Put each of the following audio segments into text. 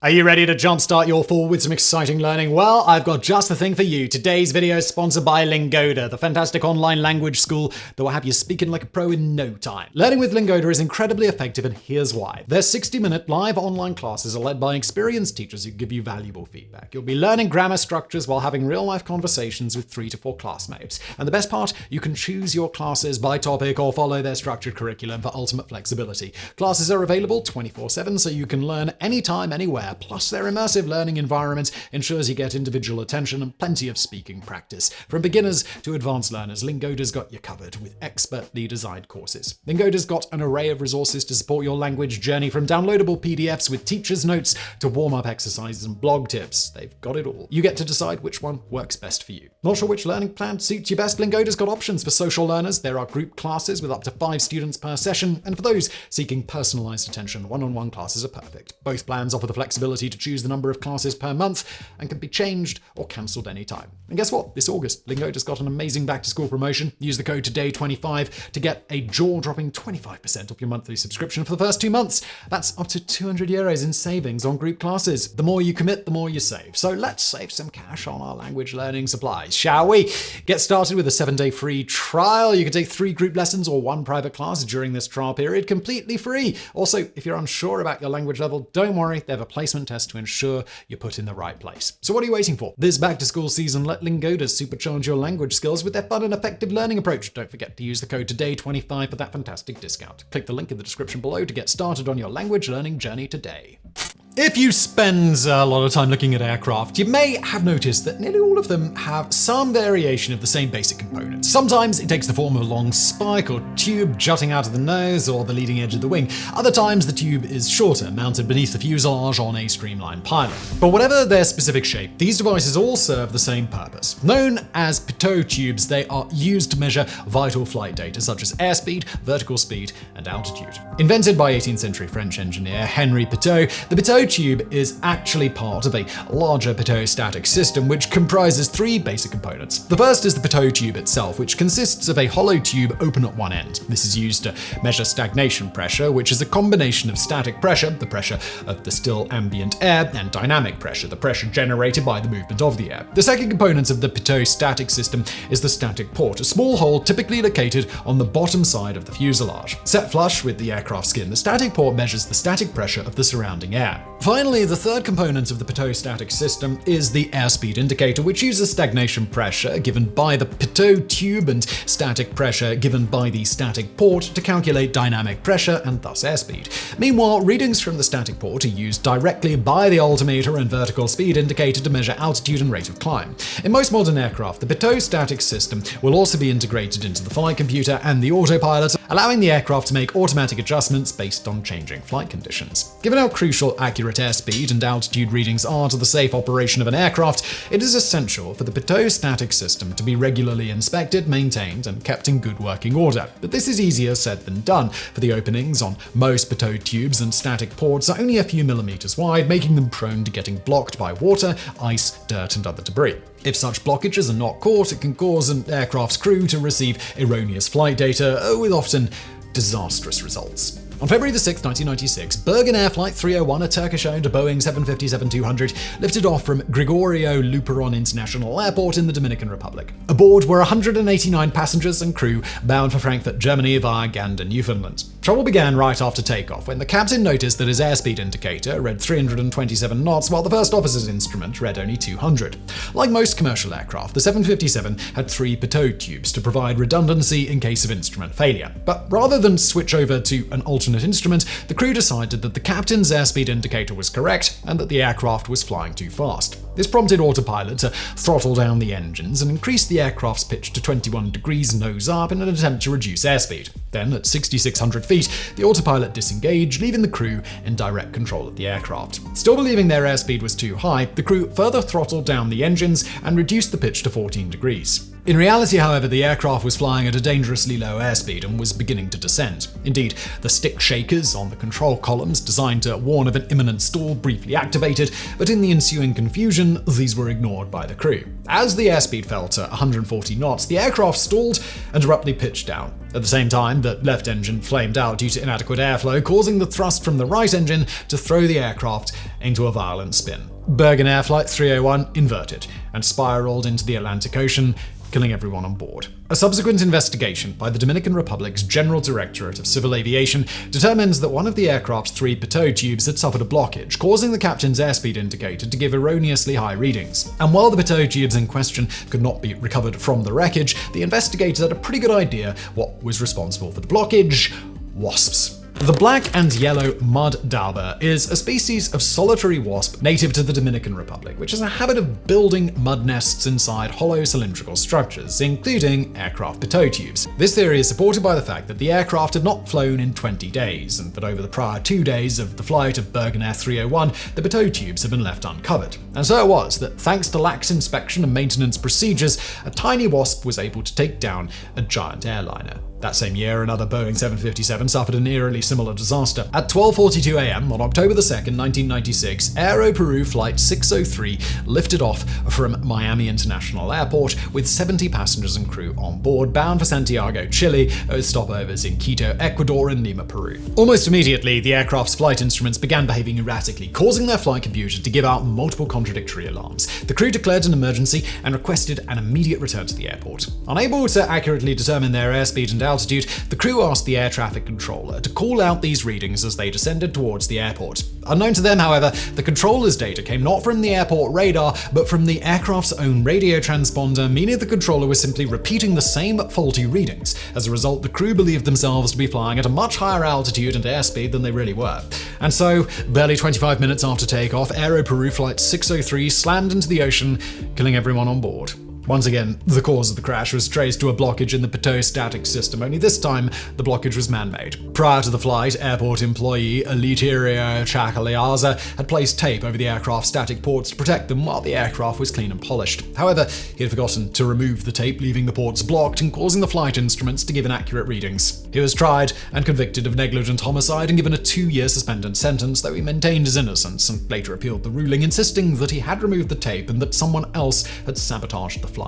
Are you ready to jumpstart your fall with some exciting learning? Well, I've got just the thing for you. Today's video is sponsored by Lingoda, the fantastic online language school that will have you speaking like a pro in no time. Learning with Lingoda is incredibly effective, and here's why. Their 60-minute live online classes are led by experienced teachers who give you valuable feedback. You'll be learning grammar structures while having real-life conversations with 3 to 4 classmates. And the best part, you can choose your classes by topic or follow their structured curriculum for ultimate flexibility. Classes are available 24/7, so you can learn anytime, anywhere. Plus, their immersive learning environment ensures you get individual attention and plenty of speaking practice. From beginners to advanced learners, Lingoda's got you covered with expertly designed courses. Lingoda's got an array of resources to support your language journey, from downloadable PDFs with teachers' notes to warm-up exercises and blog tips. They've got it all. You get to decide which one works best for you. Not sure which learning plan suits you best? Lingoda's got options for social learners. There are group classes with up to 5 students per session, and for those seeking personalized attention, one-on-one classes are perfect. Both plans offer the flexibility to choose the number of classes per month and can be changed or cancelled anytime. And guess what? This August, Lingoda's got an amazing back-to-school promotion. Use the code TODAY25 to get a jaw-dropping 25% off your monthly subscription for the first 2 months. That's up to €200 in savings on group classes. The more you commit, the more you save. So let's save some cash on our language learning supplies, shall we? Get started with a 7-day free trial. You can take 3 group lessons or 1 private class during this trial period, completely free. Also, if you're unsure about your language level, don't worry, they have a placement test to ensure you're put in the right place. So what are you waiting for? This back-to-school season, let Lingoda supercharge your language skills with their fun and effective learning approach. Don't forget to use the code TODAY25 for that fantastic discount. Click the link in the description below to get started on your language learning journey today. If you spend a lot of time looking at aircraft, you may have noticed that nearly all of them have some variation of the same basic components. Sometimes it takes the form of a long spike or tube jutting out of the nose or the leading edge of the wing. Other times the tube is shorter, mounted beneath the fuselage on a streamlined pylon. But whatever their specific shape, these devices all serve the same purpose. Known as pitot tubes, they are used to measure vital flight data such as airspeed, vertical speed, and altitude. Invented by 18th century French engineer Henri Pitot, the pitot tube is actually part of a larger pitot-static system which comprises 3 basic components. The first is the pitot tube itself, which consists of a hollow tube open at one end. This is used to measure stagnation pressure, which is a combination of static pressure, the pressure of the still ambient air, and dynamic pressure, the pressure generated by the movement of the air. The second component of the pitot-static system is the static port, a small hole typically located on the bottom side of the fuselage. Set flush with the aircraft skin, the static port measures the static pressure of the surrounding air. Finally, the third component of the pitot-static system is the airspeed indicator, which uses stagnation pressure given by the pitot tube and static pressure given by the static port to calculate dynamic pressure and thus airspeed. Meanwhile, readings from the static port are used directly by the altimeter and vertical speed indicator to measure altitude and rate of climb. In most modern aircraft, the pitot-static system will also be integrated into the flight computer and the autopilot, allowing the aircraft to make automatic adjustments based on changing flight conditions. Given how crucial accurate airspeed and altitude readings are to the safe operation of an aircraft, it is essential for the pitot-static system to be regularly inspected, maintained, and kept in good working order. But this is easier said than done, for the openings on most pitot tubes and static ports are only a few millimeters wide, making them prone to getting blocked by water, ice, dirt, and other debris. If such blockages are not caught, it can cause an aircraft's crew to receive erroneous flight data, with often disastrous results. On February 6, 1996, Bergen Air Flight 301, a Turkish-owned Boeing 757-200, lifted off from Gregorio Luperon International Airport in the Dominican Republic. Aboard were 189 passengers and crew bound for Frankfurt, Germany via Gander, Newfoundland. Trouble began right after takeoff when the captain noticed that his airspeed indicator read 327 knots while the first officer's instrument read only 200. Like most commercial aircraft, the 757 had 3 pitot tubes to provide redundancy in case of instrument failure. But rather than switch over to an alternate instrument, the crew decided that the captain's airspeed indicator was correct and that the aircraft was flying too fast. This prompted autopilot to throttle down the engines and increase the aircraft's pitch to 21 degrees nose up in an attempt to reduce airspeed. Then, at 6,600 feet, the autopilot disengaged, leaving the crew in direct control of the aircraft. Still believing their airspeed was too high, the crew further throttled down the engines and reduced the pitch to 14 degrees. In reality, however, the aircraft was flying at a dangerously low airspeed and was beginning to descend. Indeed, the stick shakers on the control columns designed to warn of an imminent stall briefly activated, but in the ensuing confusion, these were ignored by the crew. As the airspeed fell to 140 knots, the aircraft stalled and abruptly pitched down. At the same time, the left engine flamed out due to inadequate airflow, causing the thrust from the right engine to throw the aircraft into a violent spin. Bergen Air Flight 301 inverted and spiraled into the Atlantic Ocean, killing everyone on board. A subsequent investigation by the Dominican Republic's General Directorate of Civil Aviation determines that one of the aircraft's 3 pitot tubes had suffered a blockage, causing the captain's airspeed indicator to give erroneously high readings. And while the pitot tubes in question could not be recovered from the wreckage, the investigators had a pretty good idea what was responsible for the blockage: wasps. The black and yellow mud dauber is a species of solitary wasp native to the Dominican Republic, which has a habit of building mud nests inside hollow cylindrical structures, including aircraft pitot tubes. This theory is supported by the fact that the aircraft had not flown in 20 days, and that over the prior 2 days of the flight of Bergen Air 301, the pitot tubes had been left uncovered. And so it was that, thanks to lax inspection and maintenance procedures, a tiny wasp was able to take down a giant airliner. That same year, another Boeing 757 suffered an eerily similar disaster. At 12:42 a.m. on October 2nd, 1996, Aero Peru Flight 603 lifted off from Miami International Airport with 70 passengers and crew on board, bound for Santiago, Chile, with stopovers in Quito, Ecuador, and Lima, Peru. Almost immediately, the aircraft's flight instruments began behaving erratically, causing their flight computer to give out multiple contradictory alarms. The crew declared an emergency and requested an immediate return to the airport. Unable to accurately determine their airspeed and altitude, the crew asked the air traffic controller to call out these readings as they descended towards the airport. Unknown to them, however, the controller's data came not from the airport radar, but from the aircraft's own radio transponder, meaning the controller was simply repeating the same faulty readings. As a result, the crew believed themselves to be flying at a much higher altitude and airspeed than they really were. And so, barely 25 minutes after takeoff, Aero Peru Flight 603 slammed into the ocean, killing everyone on board. Once again, the cause of the crash was traced to a blockage in the pitot static system, only this time the blockage was man-made. Prior to the flight, airport employee Eleuterio Chacaliaza had placed tape over the aircraft's static ports to protect them while the aircraft was clean and polished. However, he had forgotten to remove the tape, leaving the ports blocked and causing the flight instruments to give inaccurate readings. He was tried and convicted of negligent homicide and given a 2-year suspended sentence, though he maintained his innocence and later appealed the ruling, insisting that he had removed the tape and that someone else had sabotaged the flight.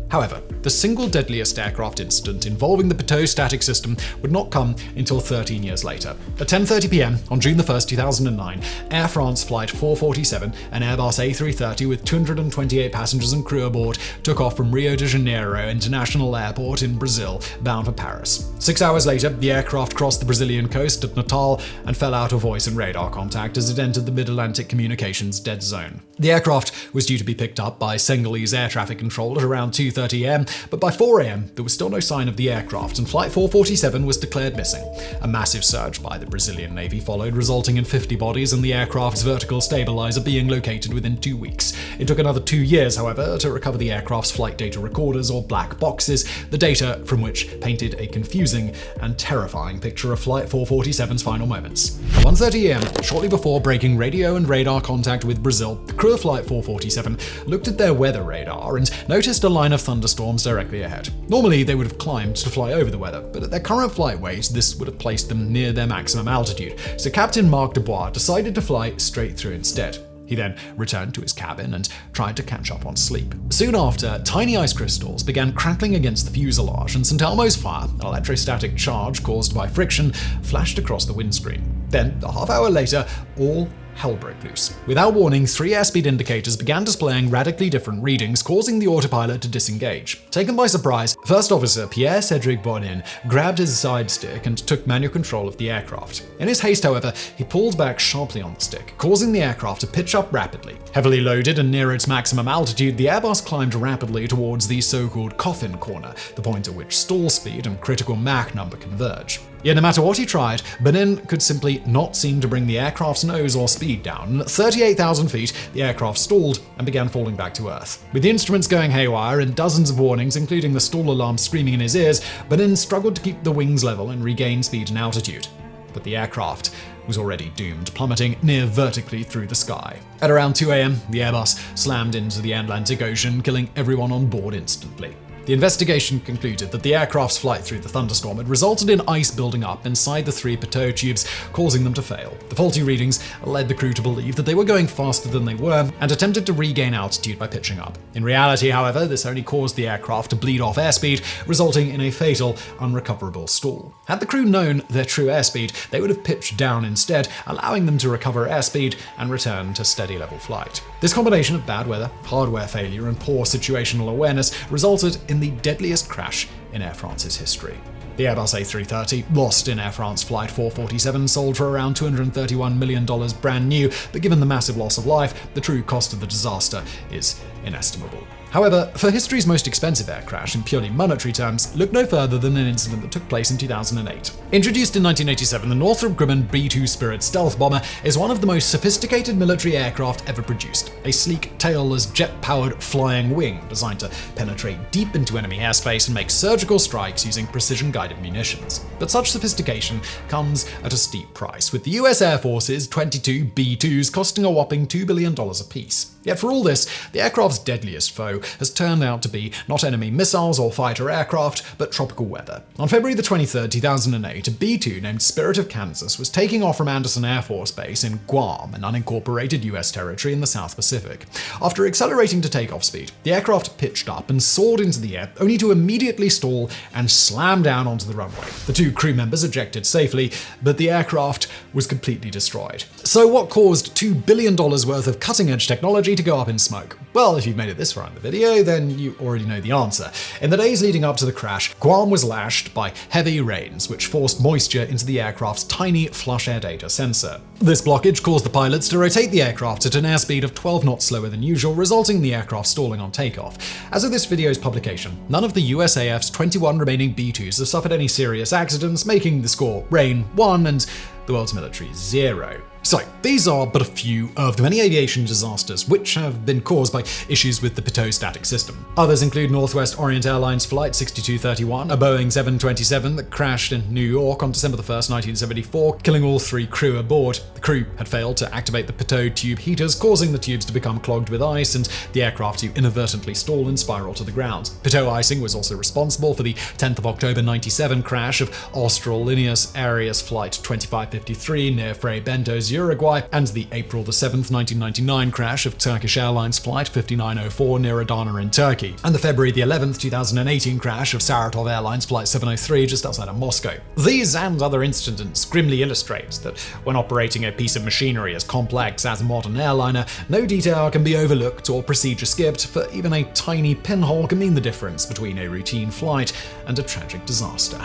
However, the single deadliest aircraft incident involving the pitot static system would not come until 13 years later. At 10:30 p.m. on June 1st, 2009, Air France Flight 447, an Airbus A330 with 228 passengers and crew aboard, took off from Rio de Janeiro International Airport in Brazil, bound for Paris. 6 hours later, the aircraft crossed the Brazilian coast at Natal and fell out of voice and radar contact as it entered the Mid-Atlantic Communications dead zone. The aircraft was due to be picked up by Senegalese air traffic control at around 2:30 a.m., but by 4 a.m. there was still no sign of the aircraft, and Flight 447 was declared missing. A massive search by the Brazilian Navy followed, resulting in 50 bodies and the aircraft's vertical stabilizer being located within 2 weeks. It took another 2 years, however, to recover the aircraft's flight data recorders, or black boxes, the data from which painted a confusing and terrifying picture of Flight 447's final moments. At 1:30 a.m., shortly before breaking radio and radar contact with Brazil, the crew of Flight 447 looked at their weather radar and noticed a line of thunderstorms directly ahead. Normally, they would have climbed to fly over the weather, but at their current flight weight, this would have placed them near their maximum altitude, so Captain Marc Dubois decided to fly straight through instead. He then returned to his cabin and tried to catch up on sleep. Soon after, tiny ice crystals began crackling against the fuselage, and St. Elmo's fire, an electrostatic charge caused by friction, flashed across the windscreen. Then, a half hour later, all hell broke loose. Without warning, 3 airspeed indicators began displaying radically different readings, causing the autopilot to disengage. Taken by surprise, First Officer Pierre-Cédric Bonin grabbed his side stick and took manual control of the aircraft. In his haste, however, he pulled back sharply on the stick, causing the aircraft to pitch up rapidly. Heavily loaded and near its maximum altitude, the Airbus climbed rapidly towards the so-called coffin corner, the point at which stall speed and critical Mach number converge. Yet no matter what he tried, Bonin could simply not seem to bring the aircraft's nose or speed down, and at 38,000 feet, the aircraft stalled and began falling back to Earth. With the instruments going haywire and dozens of warnings, including the stall alarm screaming in his ears, Bonin struggled to keep the wings level and regain speed and altitude. But the aircraft was already doomed, plummeting near vertically through the sky. At around 2 a.m., the Airbus slammed into the Atlantic Ocean, killing everyone on board instantly. The investigation concluded that the aircraft's flight through the thunderstorm had resulted in ice building up inside the 3 pitot tubes, causing them to fail. The faulty readings led the crew to believe that they were going faster than they were and attempted to regain altitude by pitching up. In reality, however, this only caused the aircraft to bleed off airspeed, resulting in a fatal, unrecoverable stall. Had the crew known their true airspeed, they would have pitched down instead, allowing them to recover airspeed and return to steady level flight. This combination of bad weather, hardware failure, and poor situational awareness resulted in the deadliest crash in Air France's history. The Airbus A330, lost in Air France Flight 447, sold for around $231 million brand new, but given the massive loss of life, the true cost of the disaster is inestimable. However, for history's most expensive air crash in purely monetary terms, look no further than an incident that took place in 2008. Introduced in 1987, the Northrop Grumman B-2 Spirit stealth bomber is one of the most sophisticated military aircraft ever produced. A sleek, tailless, jet-powered flying wing designed to penetrate deep into enemy airspace and make surgical strikes using precision-guided munitions. But such sophistication comes at a steep price, with the US Air Force's 22 B-2s costing a whopping $2 billion apiece. Yet for all this, the aircraft's deadliest foe has turned out to be not enemy missiles or fighter aircraft, but tropical weather. On February 23, 2008, a B-2 named Spirit of Kansas was taking off from Andersen Air Force Base in Guam, an unincorporated US territory in the South Pacific. After accelerating to takeoff speed, the aircraft pitched up and soared into the air, only to immediately stall and slam down onto the runway. The 2 crew members ejected safely, but the aircraft was completely destroyed. So what caused $2 billion worth of cutting-edge technology to go up in smoke? Well, if you've made it this far in the video, then you already know the answer. In the days leading up to the crash, Guam was lashed by heavy rains, which forced moisture into the aircraft's tiny flush air data sensor. This blockage caused the pilots to rotate the aircraft at an airspeed of 12 knots slower than usual, resulting in the aircraft stalling on takeoff. As of this video's publication, none of the USAF's 21 remaining B-2s have suffered any serious accidents, making the score Rain 1 and the world's military 0. So, these are but a few of the many aviation disasters which have been caused by issues with the pitot static system. Others include Northwest Orient Airlines Flight 6231, a Boeing 727 that crashed in New York on December 1, 1974, killing all 3 crew aboard. The crew had failed to activate the pitot tube heaters, causing the tubes to become clogged with ice and the aircraft to inadvertently stall and spiral to the ground. Pitot icing was also responsible for the 10th of October 97 crash of Austral Linneus Aéreas Flight 2553 near Fray Bentos, Uruguay, and the April 7, 1999 crash of Turkish Airlines Flight 5904 near Adana in Turkey, and the February 11, 2018 crash of Saratov Airlines Flight 703 just outside of Moscow. These and other incidents grimly illustrate that when operating a piece of machinery as complex as a modern airliner, no detail can be overlooked or procedure skipped, for even a tiny pinhole can mean the difference between a routine flight and a tragic disaster.